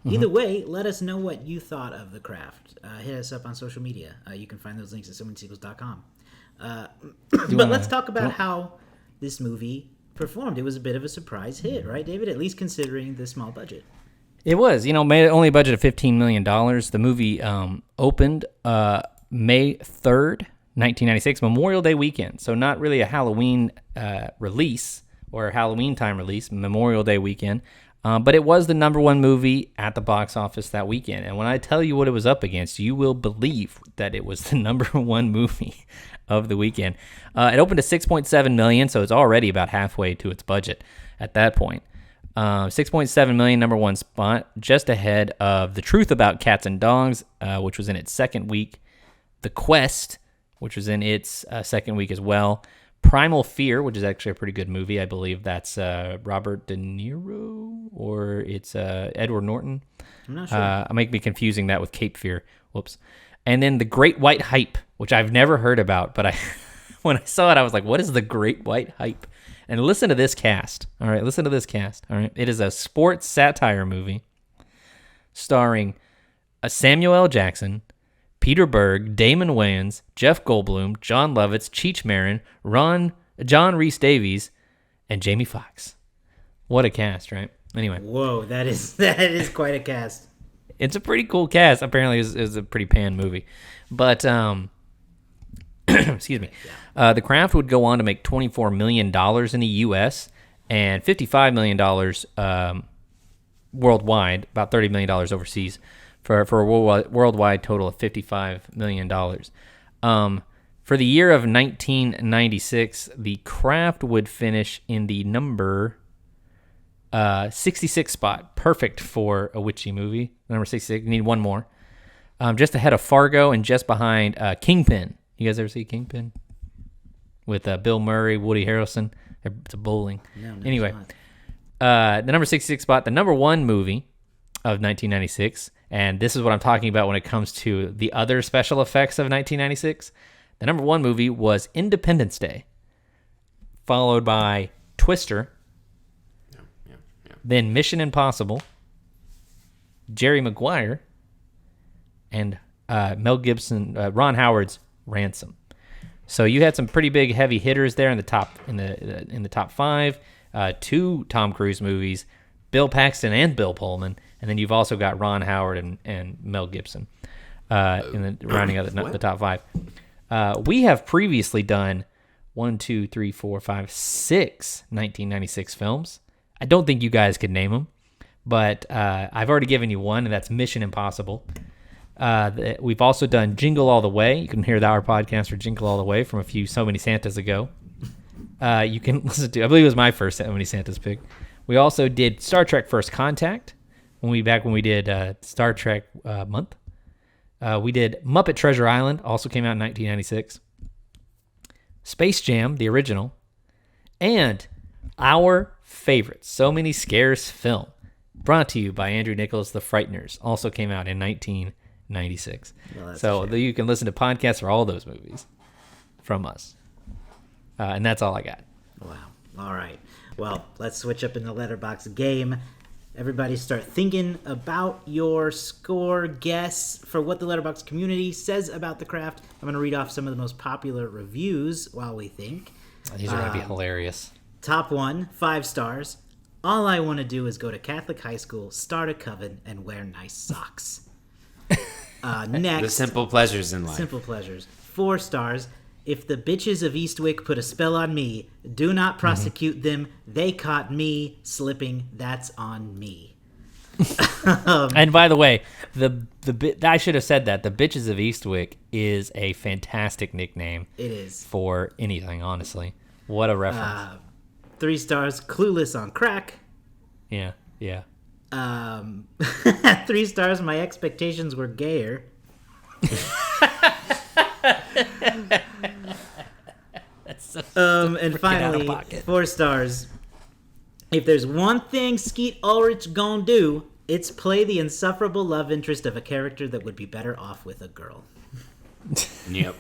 Either way, let us know what you thought of The Craft. Hit us up on social media. You can find those links at someonesequels.com. But let's talk about how this movie performed. It was a bit of a surprise hit, right, David? At least considering the small budget. It was, made only a budget of $15 million. The movie opened May 3rd, 1996, Memorial Day weekend. So not really a Halloween release or a Halloween time release, Memorial Day weekend. But it was the number one movie at the box office that weekend. And when I tell you what it was up against, you will believe that it was the number one movie of the weekend. It opened to $6.7 million, so it's already about halfway to its budget at that point. 6.7 million, number one spot, just ahead of The Truth About Cats and Dogs, which was in its second week. The Quest, which was in its second week as well. Primal Fear, which is actually a pretty good movie. I believe that's Robert De Niro. or it's Edward Norton. I'm not sure. I might be confusing that with Cape Fear. Whoops. And then The Great White Hype, which I've never heard about, but when I saw it, I was like, what is The Great White Hype? And listen to this cast. All right, listen to this cast. All right, it is a sports satire movie starring Samuel L. Jackson, Peter Berg, Damon Wayans, Jeff Goldblum, John Lovitz, Cheech Marin, John Rhys Davies, and Jamie Foxx. What a cast, right? Anyway. Whoa, that is quite a cast. It's a pretty cool cast. Apparently, it was a pretty panned movie. But, excuse me. The Craft would go on to make $24 million in the U.S. and $55 million worldwide, about $30 million overseas, for a worldwide total of $55 million. For the year of 1996, The Craft would finish in the number 66 spot. Perfect for a witchy movie. Number 66. You need one more. Just ahead of Fargo and just behind Kingpin. You guys ever see Kingpin? With Bill Murray, Woody Harrelson. It's a bowling. No, anyway, the number 66 spot, the number one movie of 1996, and this is what I'm talking about when it comes to the other special effects of 1996. The number one movie was Independence Day, followed by Twister, then Mission Impossible, Jerry Maguire, and Mel Gibson, Ron Howard's Ransom. So you had some pretty big heavy hitters there in the top five. Two Tom Cruise movies, Bill Paxton and Bill Pullman, and then you've also got Ron Howard and Mel Gibson rounding out the top five. We have previously done 6 1996 films. I don't think you guys could name them, but I've already given you one, and that's Mission Impossible. We've also done Jingle All the Way. You can hear our podcast for Jingle All the Way from So Many Santas ago. You can listen to, I believe it was my first So Many Santas pick. We also did Star Trek First Contact when we did Star Trek month. We did Muppet Treasure Island, also came out in 1996. Space Jam, the original, and our favorite So Many Scares film, brought to you by Andrew Nichols, The Frighteners, also came out in 1996. Well, so you can listen to podcasts for all those movies from us. And that's all I got. Wow. All right. Well, let's switch up in the Letterboxd game. Everybody start thinking about your score guess for what the Letterboxd community says about The Craft. I'm going to read off some of the most popular reviews while we think. These are going to be hilarious. Top 1, 5 stars. All I want to do is go to Catholic high school, start a coven, and wear nice socks. Next. The simple pleasures in life. Simple pleasures. 4 stars. If the bitches of Eastwick put a spell on me, do not prosecute them. They caught me slipping. That's on me. And by the way, I should have said that. The bitches of Eastwick is a fantastic nickname. It is. For anything, honestly. What a reference. 3 stars. Clueless on crack. Yeah. 3 stars. My expectations were gayer. And finally, 4 stars. If there's one thing Skeet Ulrich gonna do, it's play the insufferable love interest of a character that would be better off with a girl. Yep.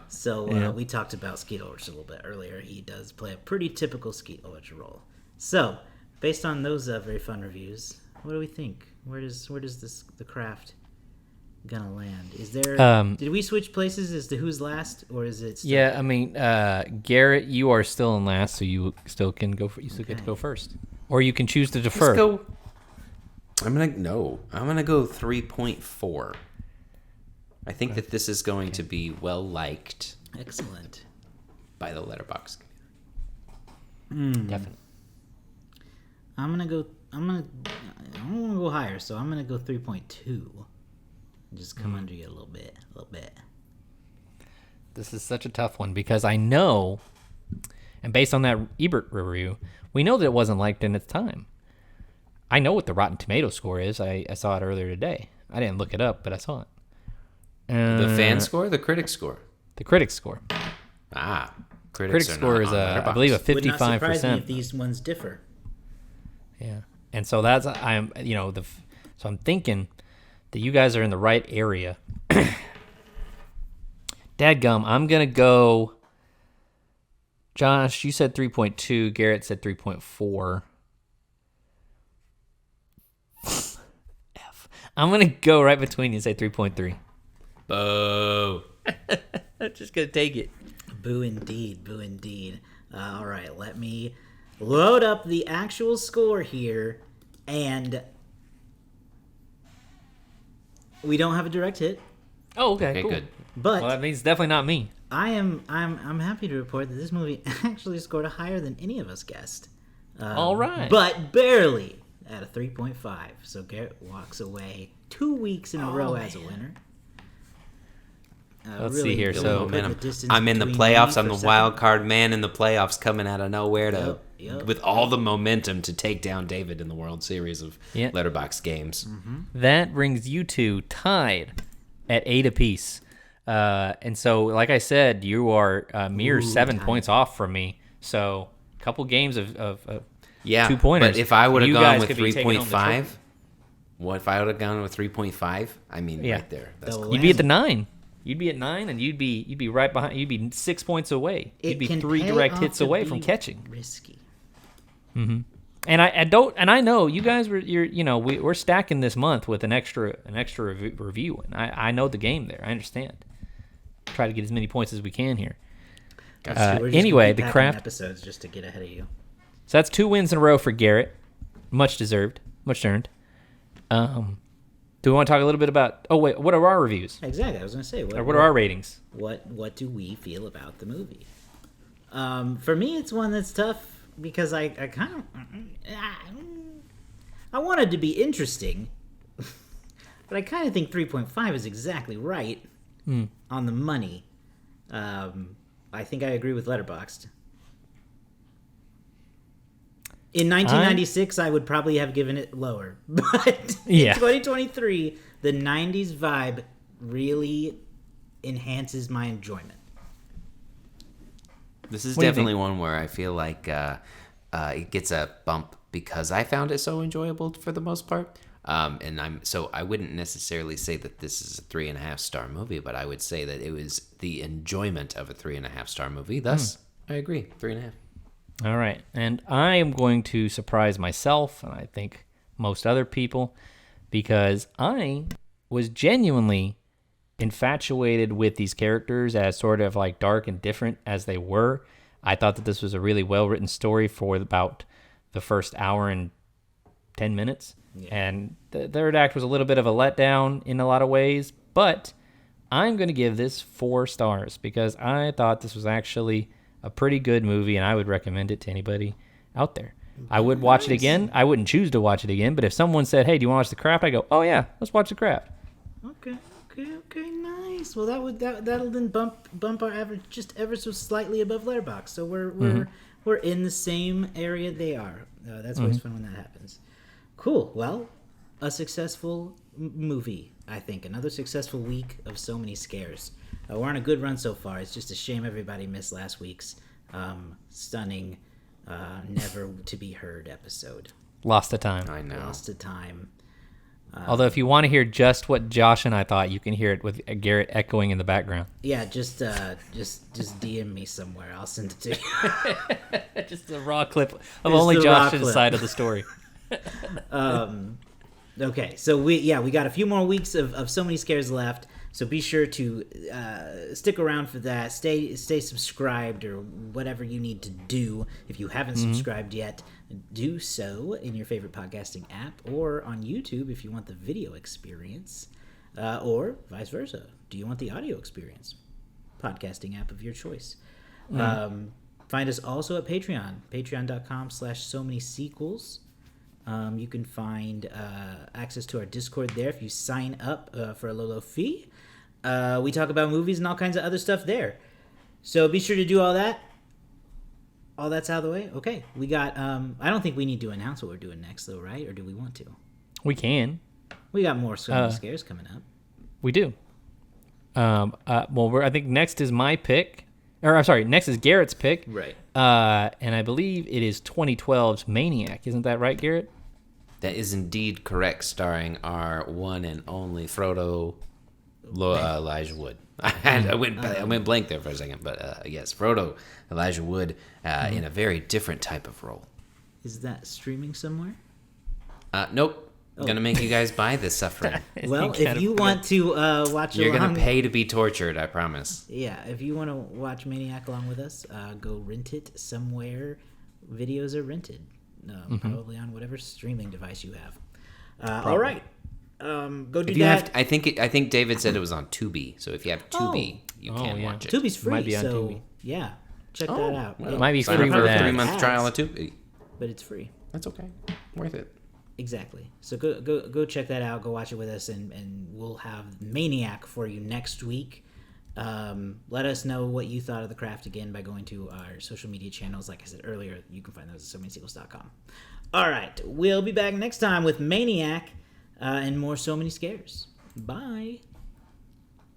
So we talked about Skeet Ulrich a little bit earlier. He does play a pretty typical Skeet Ulrich role. So, based on those very fun reviews, what do we think? Where does The Craft gonna land? Is there did we switch places as to who's last, or is it still... Yeah, I mean, Garrett, you are still in last, so you still can go get to go first, or you can choose to defer. Let's go. I'm gonna go 3.4. I think that this is going to be well liked. Excellent. By the Letterboxd. Definitely. I'm gonna go higher, so I'm gonna go 3.2. Just come under you a little bit. This is such a tough one because I know, and based on that Ebert review, we know that it wasn't liked in its time. I know what the Rotten Tomato score is. I saw it earlier today. I didn't look it up, but I saw it. The fan score, the critic score? The critic score. Critic score is, I believe, a 55%. Would not surprise me if these ones differ. Yeah. And so so I'm thinking that you guys are in the right area. Dadgum, I'm going to go. Josh, you said 3.2. Garrett said 3.4. F. I'm going to go right between you and say 3.3. Boo. I'm just going to take it. Boo indeed. Boo indeed. All right, let me load up the actual score here. And we don't have a direct hit. Oh, okay, cool. Good. But Well, that means definitely not me. I'm happy to report that this movie actually scored higher than any of us guessed. All right. But barely at a 3.5. So Garrett walks away 2 weeks in a row as a winner. Let's see here. So momentum. I'm in the playoffs. I'm the wild card man in the playoffs, coming out of nowhere with all the momentum to take down David in the World Series of Letterboxd games. Mm-hmm. That brings you two tied at 8 apiece. And so, like I said, you are a mere 7 points off from me. So, a couple games of 2 pointers. But if I would have gone with 3.5, what if I would have gone with 3.5? I mean, right there. That's you'd be at the 9. You'd be at 9, and you'd be right behind. You'd be 6 points away. You'd be 3 direct hits away from catching. Risky. Mm-hmm. And I know you guys we're stacking this month with an extra review, and I know the game there. I understand. Try to get as many points as we can here. Anyway, the craft episodes just to get ahead of you. So that's 2 wins in a row for Garrett. Much deserved, much earned. Do we want to talk a little bit about? Oh wait, what are our reviews? Exactly, I was going to say. What are our ratings? What do we feel about the movie? For me, it's one that's tough because I kind of I wanted to be interesting, but I kind of think 3.5 is exactly right on the money. I think I agree with Letterboxd. In 1996, I would probably have given it lower. But in 2023, the 90s vibe really enhances my enjoyment. This is definitely one where I feel like it gets a bump because I found it so enjoyable for the most part. And I wouldn't necessarily say that this is a 3.5 star movie, but I would say that it was the enjoyment of a 3.5 star movie. Thus, I agree, 3.5. All right, and I am going to surprise myself, and I think most other people, because I was genuinely infatuated with these characters as sort of like dark and different as they were. I thought that this was a really well-written story for about the first hour and 10 minutes. Yeah. And the third act was a little bit of a letdown in a lot of ways, but I'm going to give this 4 stars because I thought this was actually a pretty good movie, and I would recommend it to anybody out there. I would watch it again. I wouldn't choose to watch it again, but if someone said, hey, do you want to watch The Craft? I go, oh, yeah, let's watch The Craft. Okay, nice. Well, that'll then bump our average just ever so slightly above Letterboxd. So we're in the same area they are. That's always fun when that happens. Cool. Well, a successful movie, I think. Another successful week of so many scares. We're on a good run so far. It's just a shame everybody missed last week's stunning, never to be heard episode. Lost to time. I know. Lost to time. Although if you want to hear just what Josh and I thought, you can hear it with Garrett echoing in the background. Yeah, just DM me somewhere. I'll send it to you. Just a raw clip of only Josh's side of the story. Okay, so we got a few more weeks of so many scares left. So be sure to stick around for that. Stay subscribed or whatever you need to do. If you haven't subscribed yet, do so in your favorite podcasting app or on YouTube if you want the video experience, or vice versa. Do you want the audio experience? Podcasting app of your choice. Find us also at Patreon, patreon.com/so-many-sequels. You can find access to our Discord there if you sign up for a low fee. We talk about movies and all kinds of other stuff there. So be sure to do all that. All that's out of the way? Okay. We got, I don't think we need to announce what we're doing next, though, right? Or do we want to? We can. We got more scares coming up. We do. I think next is my pick. Or, I'm sorry, next is Garrett's pick. Right. And I believe it is 2012's Maniac. Isn't that right, Garrett? That is indeed correct, starring our one and only Frodo Elijah Wood. I went blank there for a second, but yes, Frodo Elijah Wood in a very different type of role. Is that streaming somewhere? Nope. Gonna make you guys buy this suffering. Well, if you want to watch You're along... gonna pay to be tortured, I promise. Yeah, if you want to watch Maniac along with us, go rent it somewhere. Videos are rented. Probably on whatever streaming device you have. All right. Go do that. I think David said it was on Tubi. So if you have Tubi, you can watch it. Tubi's free, Might be on so Tubi. yeah, check that out. It might be Sign free up for with a ads. 3-month trial of Tubi. But it's free. That's okay. Worth it. Exactly. So go check that out. Go watch it with us, and we'll have Maniac for you next week. Let us know what you thought of the craft again by going to our social media channels. Like I said earlier, you can find those at SoManySequels.com. All right, we'll be back next time with Maniac and more So Many Scares. Bye.